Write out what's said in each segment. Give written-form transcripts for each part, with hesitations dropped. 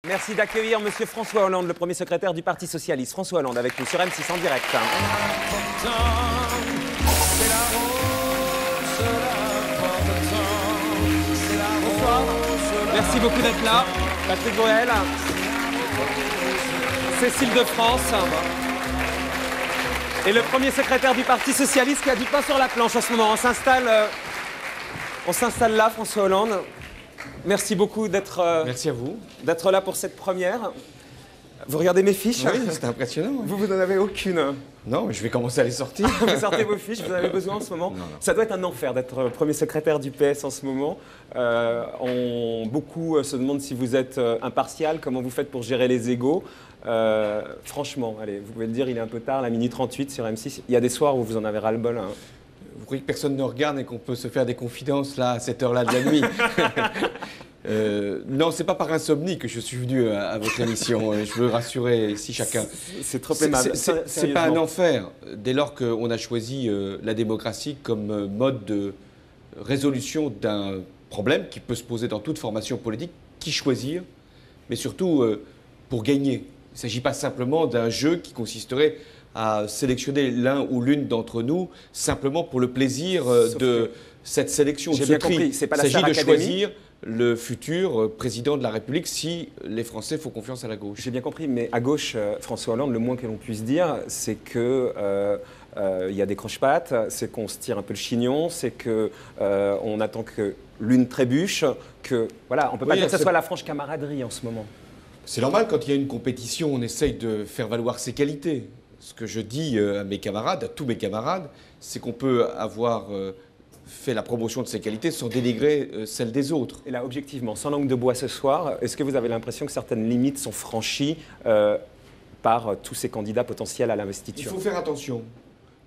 Merci d'accueillir Monsieur François Hollande, le premier secrétaire du Parti Socialiste. François Hollande avec nous sur M6 en direct. Bonsoir. Merci beaucoup d'être là. Patrick Bruel, Cécile de France et le premier secrétaire du Parti Socialiste qui a du pain sur la planche en ce moment. On s'installe là, François Hollande. Merci beaucoup d'être Merci à vous. D'être là pour cette première. Vous regardez mes fiches? Oui, c'est impressionnant. Vous n'en avez aucune? Non, je vais commencer à les sortir. Vous sortez vos fiches, vous en avez besoin en ce moment? Non. Ça doit être un enfer d'être premier secrétaire du PS en ce moment. Beaucoup se demandent si vous êtes impartial, comment vous faites pour gérer les égos. Franchement, allez, vous pouvez le dire, il est un peu tard, la minuit 38 sur M6. Il y a des soirs où vous en avez ras-le-bol. Hein. Vous croyez que personne ne regarde et qu'on peut se faire des confidences là, à cette heure-là de la nuit? Non, c'est pas par insomnie que je suis venu à votre émission. Je veux rassurer ici chacun. C'est trop aimable. C'est pas un enfer. Dès lors qu'on a choisi la démocratie comme mode de résolution d'un problème qui peut se poser dans toute formation politique, qui choisir, mais surtout pour gagner. Il ne s'agit pas simplement d'un jeu qui consisterait à sélectionner l'un ou l'une d'entre nous simplement pour le plaisir de cette sélection. J'ai bien compris, c'est pas la Star Il s'agit de Academy. choisir le futur président de la République si les Français font confiance à la gauche. J'ai bien compris, mais à gauche, François Hollande, le moins que l'on puisse dire, c'est que il y a des croche-pattes, c'est qu'on se tire un peu le chignon, c'est que on attend que l'une trébuche, que voilà, on peut pas dire que ce soit la franche camaraderie en ce moment. C'est normal, quand il y a une compétition, on essaye de faire valoir ses qualités. Ce que je dis à mes camarades, à tous mes camarades, c'est qu'on peut avoir fait la promotion de ses qualités sans dénigrer celles des autres. Et là, objectivement, sans langue de bois ce soir, est-ce que vous avez l'impression que certaines limites sont franchies par tous ces candidats potentiels à l'investiture? Il faut faire attention,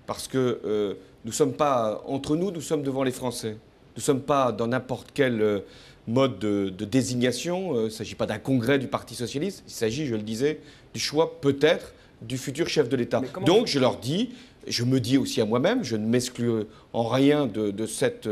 parce que nous ne sommes pas entre nous, nous sommes devant les Français. Nous ne sommes pas dans n'importe quel mode de désignation. Il ne s'agit pas d'un congrès du Parti Socialiste, il s'agit, je le disais, du choix peut-être du futur chef de l'État. Donc je leur dis, je me dis aussi à moi-même, je ne m'exclus en rien de cet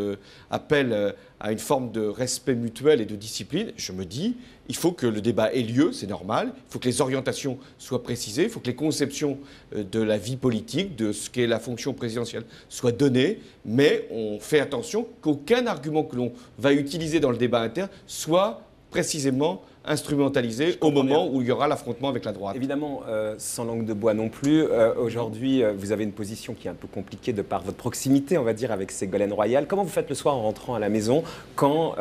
appel à une forme de respect mutuel et de discipline. Je me dis, il faut que le débat ait lieu, c'est normal, il faut que les orientations soient précisées, il faut que les conceptions de la vie politique, de ce qu'est la fonction présidentielle, soient données, mais on fait attention qu'aucun argument que l'on va utiliser dans le débat interne soit précisément instrumentalisé au moment où il y aura l'affrontement avec la droite. Évidemment, sans langue de bois non plus, aujourd'hui, vous avez une position qui est un peu compliquée de par votre proximité, on va dire, avec Ségolène Royal. Comment vous faites le soir en rentrant à la maison quand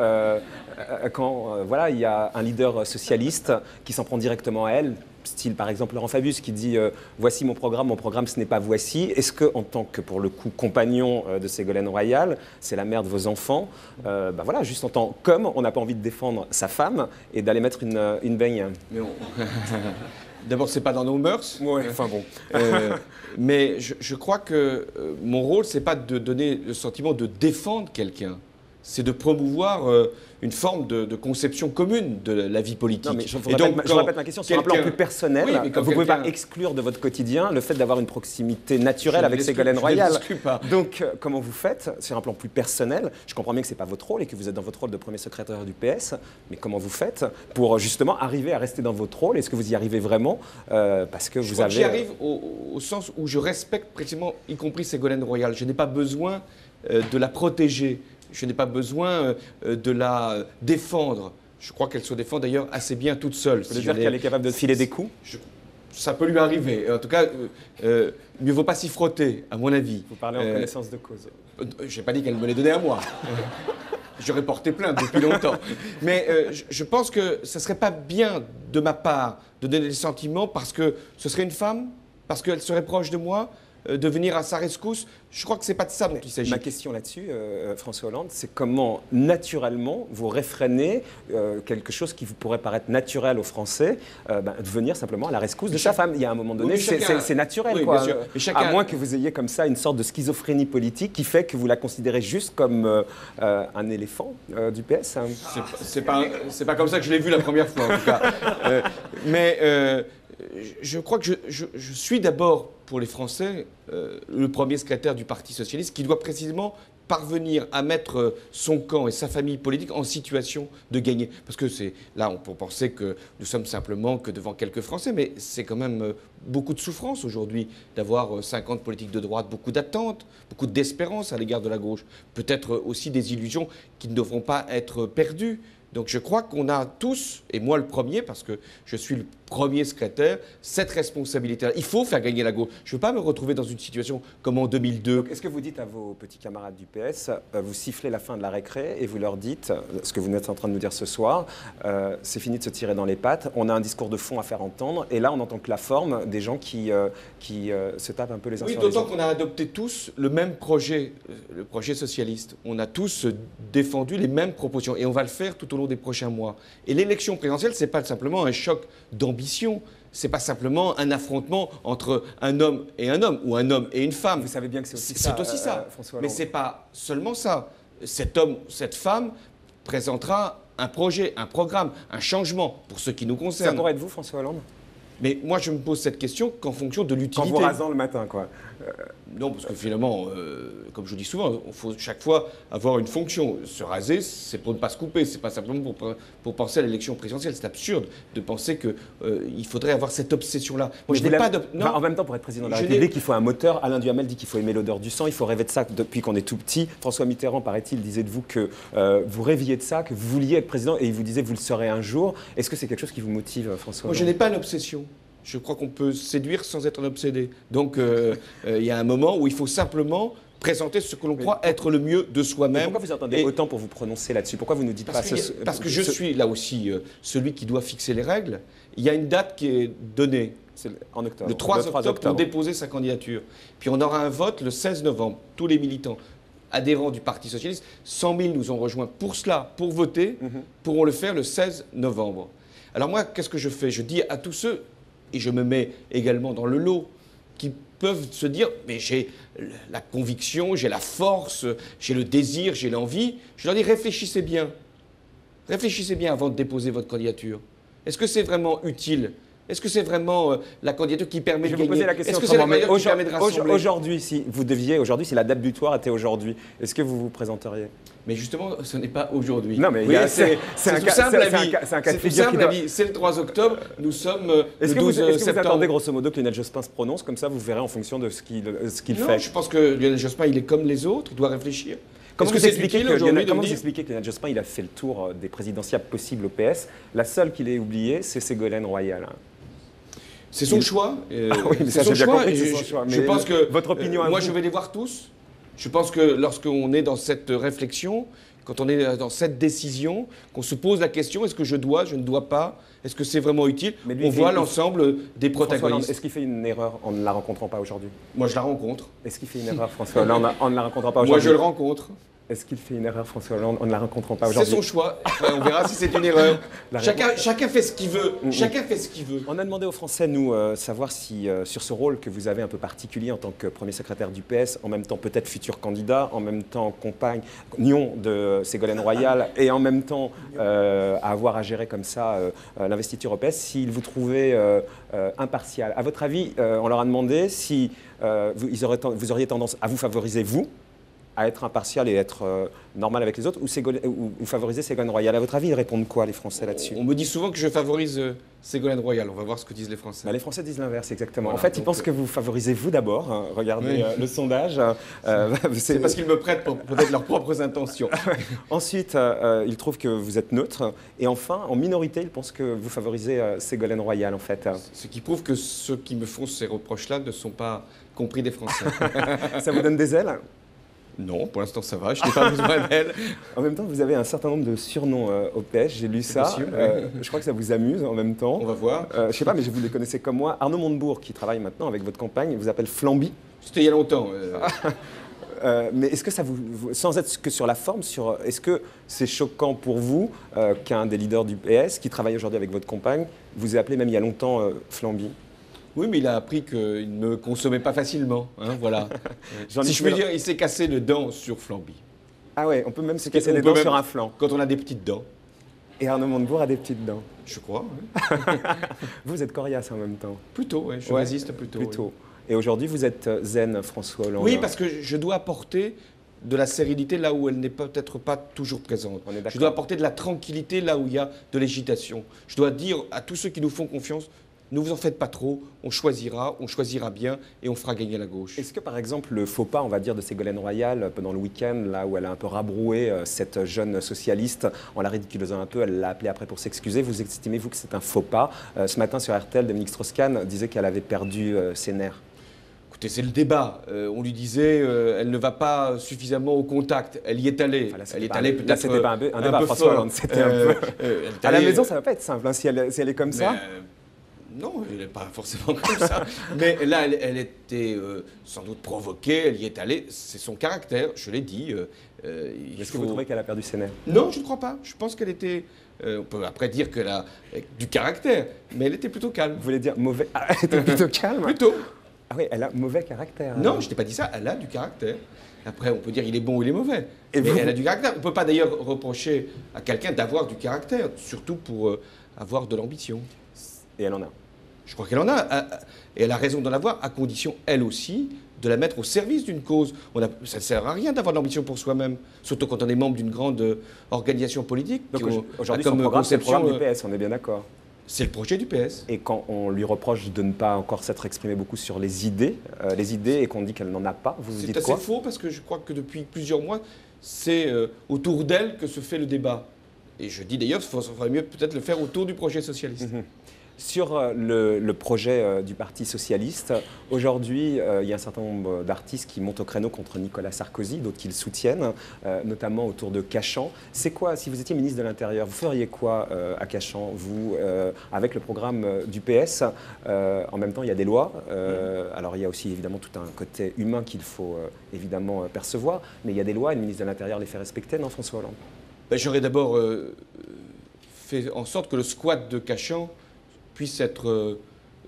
voilà, il y a un leader socialiste qui s'en prend directement à elle, style par exemple Laurent Fabius qui dit voici mon programme ce n'est pas voici. Est-ce que en tant que pour le coup compagnon de Ségolène Royal, c'est la mère de vos enfants, voilà, juste en tant qu'homme, on n'a pas envie de défendre sa femme et d'aller mettre une baigne? D'abord, c'est pas dans nos mœurs. Ouais, enfin bon. Mais je crois que mon rôle, c'est pas de donner le sentiment de défendre quelqu'un. C'est de promouvoir une forme de conception commune de la vie politique. Non, mais je répète ma question sur un plan plus personnel. Oui, vous ne pouvez pas exclure de votre quotidien le fait d'avoir une proximité naturelle avec Ségolène Royal. Donc, comment vous faites sur un plan plus personnel? Je comprends bien que ce n'est pas votre rôle et que vous êtes dans votre rôle de premier secrétaire du PS, mais comment vous faites pour justement arriver à rester dans votre rôle? Est-ce que vous y arrivez vraiment parce que vous avez... J'y arrive au sens où je respecte précisément, y compris Ségolène Royal. Je n'ai pas besoin de la protéger. Je n'ai pas besoin de la défendre. Je crois qu'elle se défend d'ailleurs assez bien toute seule. Vous voulez dire qu'elle est capable de filer des coups? Ça peut lui arriver. En tout cas, mieux vaut pas s'y frotter, à mon avis. Vous parlez en connaissance de cause. Je n'ai pas dit qu'elle me les donnait à moi. J'aurais porté plainte depuis longtemps. Mais je pense que ce ne serait pas bien de ma part de donner des sentiments parce que ce serait une femme, parce qu'elle serait proche de moi, de venir à sa rescousse. Je crois que ce n'est pas de ça dont il s'agit. Ma question là-dessus, François Hollande, c'est comment naturellement vous réfreinez quelque chose qui vous pourrait paraître naturel aux Français, de venir simplement à la rescousse de sa femme. Il y a un moment donné, c'est naturel, oui, quoi. À moins que vous ayez comme ça une sorte de schizophrénie politique qui fait que vous la considérez juste comme un éléphant du PS. Hein. C'est pas comme ça que je l'ai vu la première fois, en tout cas. Je crois que je suis d'abord, pour les Français, le premier secrétaire du Parti Socialiste qui doit précisément parvenir à mettre son camp et sa famille politique en situation de gagner. Parce que là, on peut penser que nous sommes simplement que devant quelques Français, mais c'est quand même beaucoup de souffrance aujourd'hui d'avoir 50 politiques de droite, beaucoup d'attentes, beaucoup d'espérance à l'égard de la gauche. Peut-être aussi des illusions qui ne devront pas être perdues. Donc je crois qu'on a tous, et moi le premier, parce que je suis le premier secrétaire, cette responsabilité-là. Il faut faire gagner la gauche. Je ne veux pas me retrouver dans une situation comme en 2002. Est-ce que vous dites à vos petits camarades du PS, vous sifflez la fin de la récré et vous leur dites, ce que vous êtes en train de nous dire ce soir, c'est fini de se tirer dans les pattes, on a un discours de fond à faire entendre, et là on entend que la forme des gens qui se tapent un peu les uns sur les autres. Oui, d'autant qu'on a adopté tous le même projet, le projet socialiste. On a tous défendu les mêmes propositions, et on va le faire tout au long des prochains mois. Et l'élection présidentielle, ce n'est pas simplement un choc d'ambition, ce n'est pas simplement un affrontement entre un homme et un homme, ou un homme et une femme. Vous savez bien que c'est aussi ça. François Hollande. Mais ce n'est pas seulement ça. Cet homme, cette femme présentera un projet, un programme, un changement pour ce qui nous concerne. Ça pourrait être vous, François Hollande? Mais moi, je me pose cette question qu'en fonction de l'utilité. Quand vous rasant le matin, quoi. Non, parce que finalement, comme je le dis souvent, il faut chaque fois avoir une fonction. Se raser, c'est pour ne pas se couper, c'est pas simplement pour penser à l'élection présidentielle. C'est absurde de penser qu'il faudrait avoir cette obsession-là. Moi, je n'ai pas en même temps, pour être président de la République, il faut un moteur. Alain Duhamel dit qu'il faut aimer l'odeur du sang, il faut rêver de ça depuis qu'on est tout petit. François Mitterrand, paraît-il, disait de vous que vous rêviez de ça, que vous vouliez être président, et il vous disait que vous le serez un jour. Est-ce que c'est quelque chose qui vous motive, François? Moi, je n'ai pas une obsession. Je crois qu'on peut séduire sans être un obsédé. Donc, il y a un moment où il faut simplement présenter ce que l'on croit être le mieux de soi-même. Pourquoi vous attendez autant pour vous prononcer là-dessus? Pourquoi vous ne dites pas Parce que je suis là aussi celui qui doit fixer les règles. Il y a une date qui est donnée. En octobre. Le 3 octobre pour déposer sa candidature. Puis on aura un vote le 16 novembre. Tous les militants adhérents du Parti socialiste, 100 000 nous ont rejoints pour cela, pour voter, pourront le faire le 16 novembre. Alors moi, qu'est-ce que je fais? Je dis à tous ceux, et je me mets également dans le lot, qui peuvent se dire « mais j'ai la conviction, j'ai la force, j'ai le désir, j'ai l'envie », je leur dis « réfléchissez bien. Réfléchissez bien avant de déposer votre candidature. Est-ce que c'est vraiment utile ? Est-ce que c'est vraiment la candidature qui permet de gagner ? Je vais vous poser la question. Est-ce que c'est la candidature qui permet de rassembler ? Aujourd'hui, si la date butoir était aujourd'hui, est-ce que vous vous présenteriez ? Mais justement, ce n'est pas aujourd'hui. Non, mais c'est tout simple la vie. C'est un cas de figure. C'est le 3 octobre, nous sommes le 12 septembre. Est-ce que vous attendez grosso modo que Lionel Jospin se prononce, comme ça vous verrez en fonction de ce qu'il fait? Non, je pense que Lionel Jospin, il est comme les autres, il doit réfléchir. Comment vous expliquez que Lionel Jospin, il a fait le tour des présidentiables possibles au PS? La seule qu'il ait oubliée, c'est Ségolène Royal. C'est son choix. Oui, mais ça, j'ai bien compris que c'est son choix. Je pense que votre opinion moi, je vais les voir tous. Je pense que lorsqu'on est dans cette réflexion, quand on est dans cette décision, qu'on se pose la question, est-ce que je dois, je ne dois pas, est-ce que c'est vraiment utile? On voit l'ensemble des protagonistes. Est-ce qu'il fait une erreur en ne la rencontrant pas aujourd'hui? Moi, je la rencontre. Est-ce qu'il fait une erreur, François Hollande, en ne la rencontrant pas aujourd'hui? Moi, je le rencontre. Est-ce qu'il fait une erreur, François Hollande, en ne la rencontrant pas aujourd'hui? C'est son choix. On verra si c'est une erreur. Chacun fait ce qu'il veut. Chacun fait ce qu'il veut. On a demandé aux Français, nous, savoir si, sur ce rôle que vous avez un peu particulier en tant que premier secrétaire du PS, en même temps peut-être futur candidat, en même temps compagnon de Ségolène Royal, et en même temps à avoir à gérer comme ça l'investiture au PS, s'ils vous trouvaient impartial. À votre avis, on leur a demandé si vous auriez tendance à vous favoriser, vous, à être impartial et être normal avec les autres, ou favoriser Ségolène Royal? À votre avis, ils répondent quoi, les Français, là-dessus? On me dit souvent que je favorise Ségolène Royal. On va voir ce que disent les Français. Bah, les Français disent l'inverse, exactement. Voilà, en fait, ils pensent que vous favorisez vous d'abord. Hein. Regardez le sondage. C'est parce qu'ils me prêtent pour peut-être leurs propres intentions. Ensuite, ils trouvent que vous êtes neutre. Et enfin, en minorité, ils pensent que vous favorisez Ségolène Royal, en fait. Ce qui prouve que ceux qui me font ces reproches-là ne sont pas compris des Français. Ça vous donne des ailes? Non, pour l'instant ça va, je n'ai pas besoin d'elle. En même temps, vous avez un certain nombre de surnoms au PS, j'ai lu ça. Possible, je crois que ça vous amuse en même temps. On va voir. Je ne sais pas, mais vous les connaissez comme moi. Arnaud Montebourg, qui travaille maintenant avec votre campagne, vous appelle Flamby. C'était il y a longtemps. Mais est-ce que ça sans être que sur la forme, est-ce que c'est choquant pour vous qu'un des leaders du PS, qui travaille aujourd'hui avec votre campagne, vous ait appelé même il y a longtemps Flamby? Oui, mais il a appris qu'il ne consommait pas facilement. Hein, voilà. Si je veux dire, il s'est cassé le dent sur Flamby. Ah ouais, on peut même se casser les dents sur un flanc. Quand on a des petites dents. Et Arnaud Montebourg a des petites dents. Je crois, oui. Vous êtes coriace en même temps. Plutôt, oui. Je résiste plutôt. Oui. Et aujourd'hui, vous êtes zen, François Hollande. Oui, parce que je dois apporter de la sérénité là où elle n'est peut-être pas toujours présente. Je dois apporter de la tranquillité là où il y a de l'agitation. Je dois dire à tous ceux qui nous font confiance, ne vous en faites pas trop, on choisira bien et on fera gagner la gauche. Est-ce que par exemple le faux pas, on va dire, de Ségolène Royal pendant le week-end, là où elle a un peu rabroué cette jeune socialiste en la ridiculisant un peu, elle l'a appelée après pour s'excuser, vous estimez-vous que c'est un faux pas? Ce matin sur RTL, Dominique Strauss-Kahn disait qu'elle avait perdu ses nerfs. Écoutez, c'est le débat. On lui disait, elle ne va pas suffisamment au contact. Elle y est allée. Enfin, là, elle est allée peut-être c'était pas un débat, François Hollande. C'était un peu... à la maison, ça va pas être simple, hein, si elle est comme ça. Non, elle n'est pas forcément comme ça. Mais là, elle était sans doute provoquée, elle y est allée. C'est son caractère, je l'ai dit. Est-ce que vous trouvez qu'elle a perdu ses nerfs? Non, je ne crois pas. Je pense qu'elle était... on peut après dire qu'elle a du caractère, mais elle était plutôt calme. Vous voulez dire mauvais? Ah, elle était plutôt calme? Plutôt. Ah oui, elle a mauvais caractère. Non, je n'ai pas dit ça. Elle a du caractère. Après, on peut dire il est bon ou il est mauvais. Et mais elle a du caractère. On ne peut pas d'ailleurs reprocher à quelqu'un d'avoir du caractère, surtout pour avoir de l'ambition. Et elle en a. Je crois qu'elle en a. Et elle a raison d'en avoir, à condition, elle aussi, de la mettre au service d'une cause. Ça ne sert à rien d'avoir de l'ambition pour soi-même, surtout quand on est membre d'une grande organisation politique. Donc aujourd'hui, son programme, c'est le programme du PS, on est bien d'accord. C'est le projet du PS. Et quand on lui reproche de ne pas encore s'être exprimé beaucoup sur les idées et qu'on dit qu'elle n'en a pas, vous dites quoi? C'est assez faux, parce que je crois que depuis plusieurs mois, c'est autour d'elle que se fait le débat. Et je dis d'ailleurs qu'il faudrait mieux peut-être le faire autour du projet socialiste. Sur le projet du Parti socialiste, aujourd'hui, il y a un certain nombre d'artistes qui montent au créneau contre Nicolas Sarkozy, d'autres qui le soutiennent, notamment autour de Cachan. C'est quoi, si vous étiez ministre de l'Intérieur, vous feriez quoi à Cachan, vous, avec le programme du PS? En même temps, il y a des lois. Alors, il y a aussi évidemment tout un côté humain qu'il faut évidemment percevoir, mais il y a des lois et le ministre de l'Intérieur les fait respecter, non, François Hollande? J'aurais d'abord fait en sorte que le squat de Cachan puisse être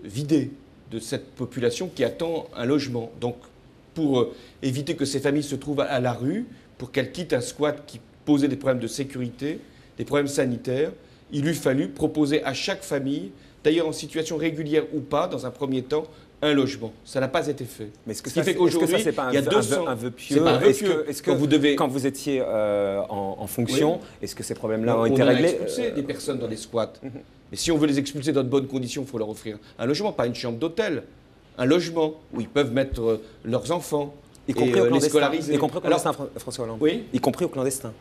vidé de cette population qui attend un logement. Donc, pour éviter que ces familles se trouvent à la rue, pour qu'elles quittent un squat qui posait des problèmes de sécurité, des problèmes sanitaires, il eût fallu proposer à chaque famille, d'ailleurs en situation régulière ou pas, dans un premier temps, un logement. Ça n'a pas été fait. Mais est-ce que ça, c'est pas un vœu pieux? C'est pas un vœu pieux. Quand vous étiez en fonction, oui. Est-ce que ces problèmes-là ont été réglés? On a expulsé des personnes dans des squats. Mais si on veut les expulser dans de bonnes conditions, il faut leur offrir un logement, pas une chambre d'hôtel. Un logement où ils peuvent mettre leurs enfants y compris et les scolariser. Y compris au clandestin, François Hollande? Oui. Y compris au clandestin?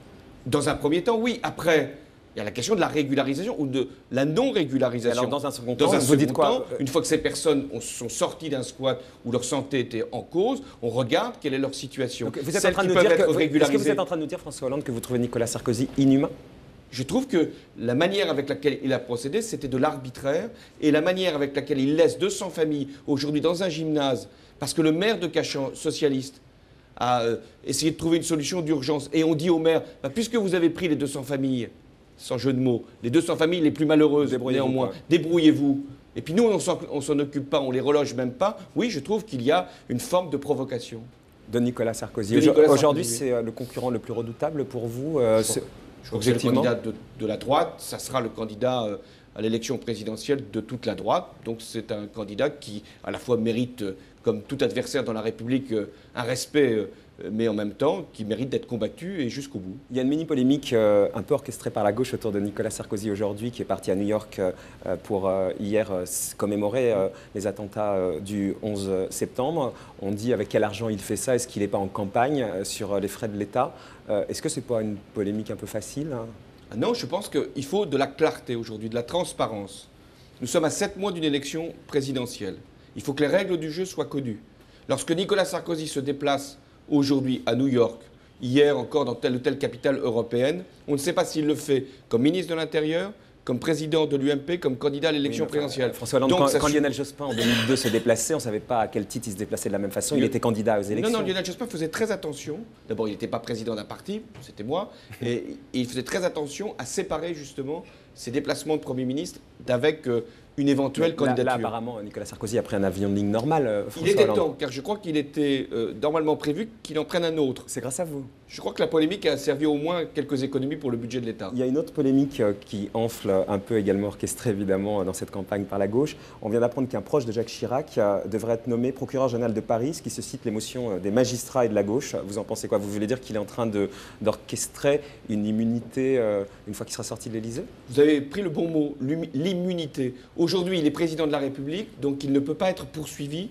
Dans un premier temps, oui. Après, il y a la question de la régularisation ou de la non-régularisation. Alors, dans un second temps, vous dites quoi? Une fois que ces personnes sont sorties d'un squat où leur santé était en cause, on regarde quelle est leur situation. Donc, vous êtes en train de nous dire est-ce que vous êtes en train de nous dire, François Hollande, que vous trouvez Nicolas Sarkozy inhumain? Je trouve que la manière avec laquelle il a procédé, c'était de l'arbitraire. Et la manière avec laquelle il laisse 200 familles aujourd'hui dans un gymnase, parce que le maire de Cachan, socialiste, a essayé de trouver une solution d'urgence. Et on dit au maire, puisque vous avez pris les 200 familles, sans jeu de mots, les 200 familles les plus malheureuses, néanmoins, débrouillez-vous. Et puis nous, on s'en occupe pas, on les reloge même pas. Oui, je trouve qu'il y a une forme de provocation. De Nicolas Sarkozy. Aujourd'hui, c'est le concurrent le plus redoutable pour vous Je crois que c'est le candidat de la droite, ça sera le candidat à l'élection présidentielle de toute la droite. Donc c'est un candidat qui, à la fois, mérite, comme tout adversaire dans la République, un respect, mais en même temps, qui mérite d'être combattu et jusqu'au bout. Il y a une mini-polémique un peu orchestrée par la gauche autour de Nicolas Sarkozy aujourd'hui, qui est parti à New York pour hier commémorer les attentats du 11 septembre. On dit avec quel argent il fait ça, est-ce qu'il n'est pas en campagne sur les frais de l'État? Est-ce que ce n'est pas une polémique un peu facile, hein? Non, je pense qu'il faut de la clarté aujourd'hui, de la transparence. Nous sommes à 7 mois d'une élection présidentielle. Il faut que les règles du jeu soient connues. Lorsque Nicolas Sarkozy se déplace aujourd'hui à New York, hier encore dans telle ou telle capitale européenne, on ne sait pas s'il le fait comme ministre de l'Intérieur, comme président de l'UMP, comme candidat à l'élection présidentielle. François Hollande, quand Lionel Jospin en 2002 se déplaçait, on ne savait pas à quel titre il se déplaçait de la même façon. Il était candidat aux élections. Non, Lionel Jospin faisait très attention. D'abord, il n'était pas président d'un parti, c'était moi. Et il faisait très attention à séparer justement ses déplacements de Premier ministre d'avec une éventuelle candidature. Là, apparemment, Nicolas Sarkozy a pris un avion de ligne normale. Il était temps, car je crois qu'il était normalement prévu qu'il en prenne un autre. C'est grâce à vous. Je crois que la polémique a servi au moins quelques économies pour le budget de l'État. Il y a une autre polémique qui enfle, un peu également orchestrée évidemment dans cette campagne par la gauche. On vient d'apprendre qu'un proche de Jacques Chirac devrait être nommé procureur général de Paris, ce qui suscite l'émotion des magistrats et de la gauche. Vous en pensez quoi? Vous voulez dire qu'il est en train d'orchestrer une immunité une fois qu'il sera sorti de l'Élysée? Vous avez pris le bon mot, l'immunité. Aujourd'hui, il est président de la République, donc il ne peut pas être poursuivi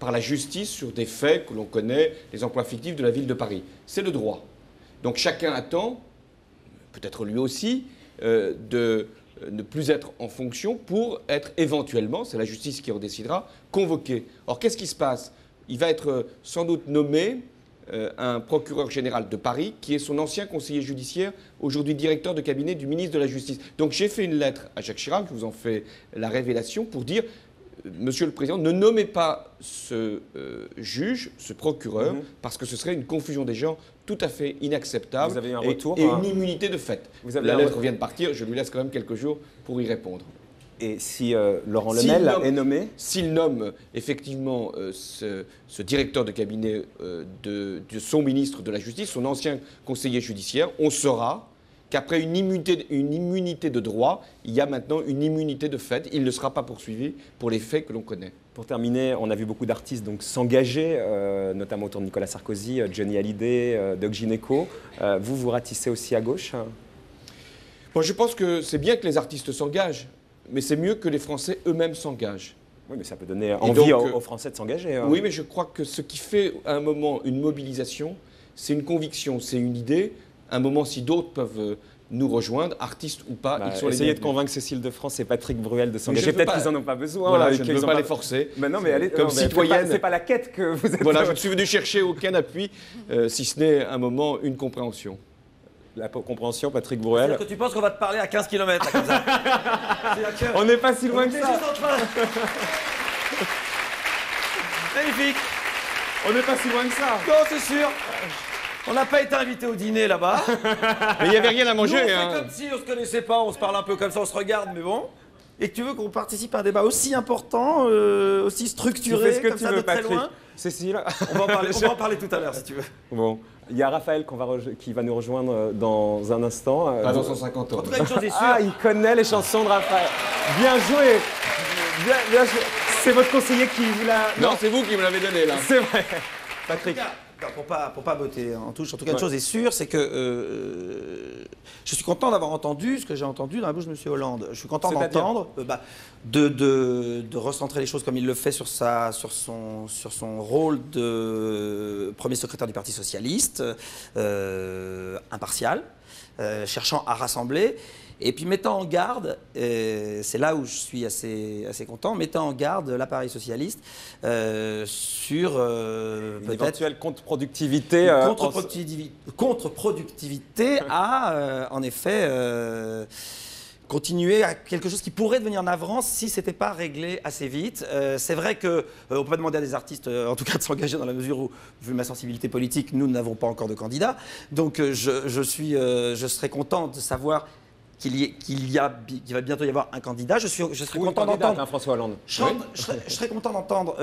par la justice sur des faits que l'on connaît, les emplois fictifs de la ville de Paris. C'est le droit. Donc chacun attend, peut-être lui aussi, de ne plus être en fonction pour être éventuellement, c'est la justice qui en décidera, convoqué. Or, qu'est-ce qui se passe? Il va être sans doute nommé un procureur général de Paris, qui est son ancien conseiller judiciaire, aujourd'hui directeur de cabinet du ministre de la Justice. Donc j'ai fait une lettre à Jacques Chirac, je vous en fais la révélation, pour dire, Monsieur le Président, ne nommez pas ce juge, ce procureur, parce que ce serait une confusion des genres tout à fait inacceptable. Vous avez eu un retour, et une immunité de fait. La lettre vient de partir, je lui laisse quand même quelques jours pour y répondre. Et si Laurent Lemel est nommé? S'il nomme effectivement ce directeur de cabinet de son ministre de la Justice, son ancien conseiller judiciaire, on saura qu'après une immunité de droit, il y a maintenant une immunité de fait. Il ne sera pas poursuivi pour les faits que l'on connaît. Pour terminer, on a vu beaucoup d'artistes s'engager, notamment autour de Nicolas Sarkozy, Johnny Hallyday, Doc Gynéco. Vous ratissez aussi à gauche? Bon, je pense que c'est bien que les artistes s'engagent, mais c'est mieux que les Français eux-mêmes s'engagent. Oui, mais ça peut donner envie aux Français de s'engager. Oui, mais je crois que ce qui fait à un moment une mobilisation, c'est une conviction, c'est une idée. À un moment, si d'autres peuvent nous rejoindre, artistes ou pas, ils sont les bienvenus. Essayez de convaincre Cécile de France et Patrick Bruel de s'engager. Peut-être qu'ils n'en ont pas besoin. Voilà, je ne veux pas les forcer. Mais non, mais allez, comme citoyenne, c'est pas la quête que vous êtes. Voilà, je ne suis venu chercher aucun appui, si ce n'est à un moment une compréhension. La compréhension, Patrick Bruel. C'est-à-dire que tu penses qu'on va te parler à 15 km là, comme ça. On n'est pas si loin que ça. Magnifique. On n'est pas si loin que ça. Non, c'est sûr. On n'a pas été invité au dîner là-bas. Mais il n'y avait rien à manger. Nous, on fait comme si on se connaissait pas, on se parle un peu comme ça, on se regarde, mais bon. Et que tu veux qu'on participe à un débat aussi important, aussi structuré, tu fais ce que comme tu ça, veux, de très Patrick. loin. Cécile. On va en parler tout à l'heure, si tu veux. Bon. Il y a Raphaël qui va nous rejoindre dans un instant. Pas dans 150 ans. En tout cas, une chose est sûre. Ah, il connaît les chansons de Raphaël. Bien joué. Bien joué. C'est votre conseiller qui vous l'a... Non, c'est vous qui me l'avez donné, là. C'est vrai. Patrick. Pour pas botter en touche, en tout cas, une chose est sûre, c'est que je suis content d'avoir entendu ce que j'ai entendu dans la bouche de M. Hollande. Je suis content d'entendre, de recentrer les choses comme il le fait sur son rôle de premier secrétaire du Parti socialiste, impartial, cherchant à rassembler. Et puis mettant en garde, c'est là où je suis assez content, mettant en garde l'appareil socialiste sur une éventuelle contre-productivité. Contre-productivité à, en effet, continuer à quelque chose qui pourrait devenir navrant si ce n'était pas réglé assez vite. C'est vrai qu'on ne peut pas demander à des artistes, en tout cas, de s'engager dans la mesure où, vu ma sensibilité politique, nous n'avons pas encore de candidat. Donc je serais content de savoir qu'il va bientôt y avoir un candidat. Je serais content d'entendre François Hollande. Je serais content d'entendre,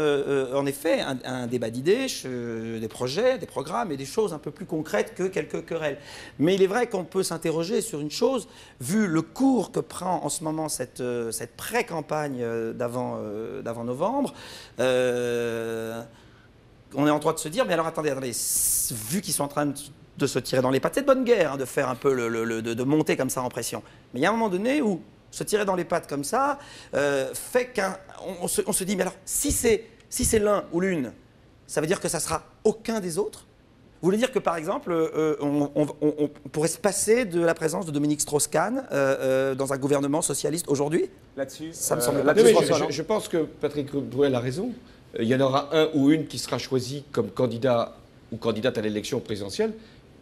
en effet, un débat d'idées, des projets, des programmes et des choses un peu plus concrètes que quelques querelles. Mais il est vrai qu'on peut s'interroger sur une chose, vu le cours que prend en ce moment cette pré-campagne d'avant novembre. On est en droit de se dire, mais alors attendez, vu qu'ils sont en train de se tirer dans les pattes, c'est de bonne guerre, hein, de faire un peu de monter comme ça en pression. Mais il y a un moment donné où se tirer dans les pattes comme ça fait qu'on se dit, mais alors si c'est l'un ou l'une, ça veut dire que ça sera aucun des autres? Vous voulez dire que par exemple, on pourrait se passer de la présence de Dominique Strauss-Kahn dans un gouvernement socialiste aujourd'hui? Là-dessus, ça me semble je pense que Patrick Bruel a raison. Il y en aura un ou une qui sera choisi comme candidat ou candidate à l'élection présidentielle.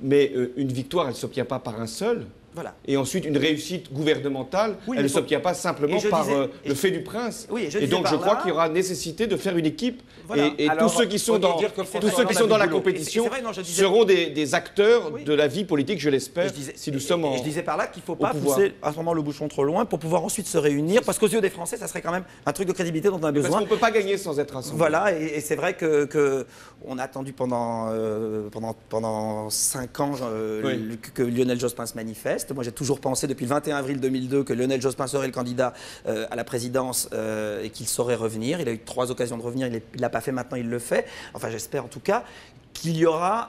Mais une victoire, elle ne s'obtient pas par un seul. Voilà. Et ensuite, une réussite gouvernementale, Oui, elle ne mais s'obtient pas simplement par le fait du prince. Oui, et donc, je crois qu'il y aura nécessité de faire une équipe. Voilà. Et Alors, tous ceux qui sont dans, la compétition seront des acteurs de la vie politique, je l'espère, si nous sommes je disais par là qu'il ne faut pas pouvoir. pousser à ce moment le bouchon trop loin pour pouvoir ensuite se réunir, parce qu'aux yeux des Français, ça serait quand même un truc de crédibilité dont on a besoin. Parce qu'on ne peut pas gagner sans être rassemblés. Voilà, et c'est vrai que on a attendu pendant 5 ans que Lionel Jospin se manifeste. Moi, j'ai toujours pensé depuis le 21 avril 2002 que Lionel Jospin serait le candidat à la présidence et qu'il saurait revenir. Il a eu 3 occasions de revenir, il ne l'a pas fait, maintenant il le fait. Enfin, j'espère en tout cas qu'il y aura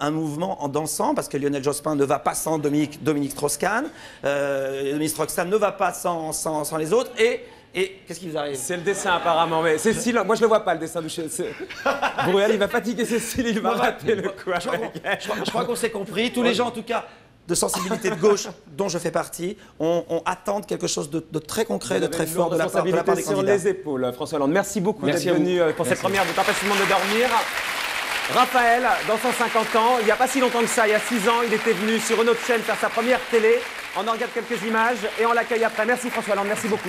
un mouvement en dansant, parce que Lionel Jospin ne va pas sans Dominique Strauss-Kahn, Dominique Strauss-Kahn ne va pas sans les autres, et qu'est-ce qui vous arrive? C'est le dessin apparemment, mais Cécile, moi je le vois pas le dessin de Bruel, il va fatiguer Cécile, il va rater le coup. Je crois qu'on s'est compris. Tous les gens, en tout cas, de sensibilité de gauche, dont je fais partie, on attend quelque chose de très concret, de très fort de la part des candidats. Sur les épaules, François Hollande. Merci beaucoup d'être venu pour cette première de Tempêtement de dormir. Raphaël, dans 150 ans, il n'y a pas si longtemps que ça, il y a 6 ans, il était venu sur une autre chaîne faire sa première télé. On en regarde quelques images et on l'accueille après. Merci François Hollande, merci beaucoup.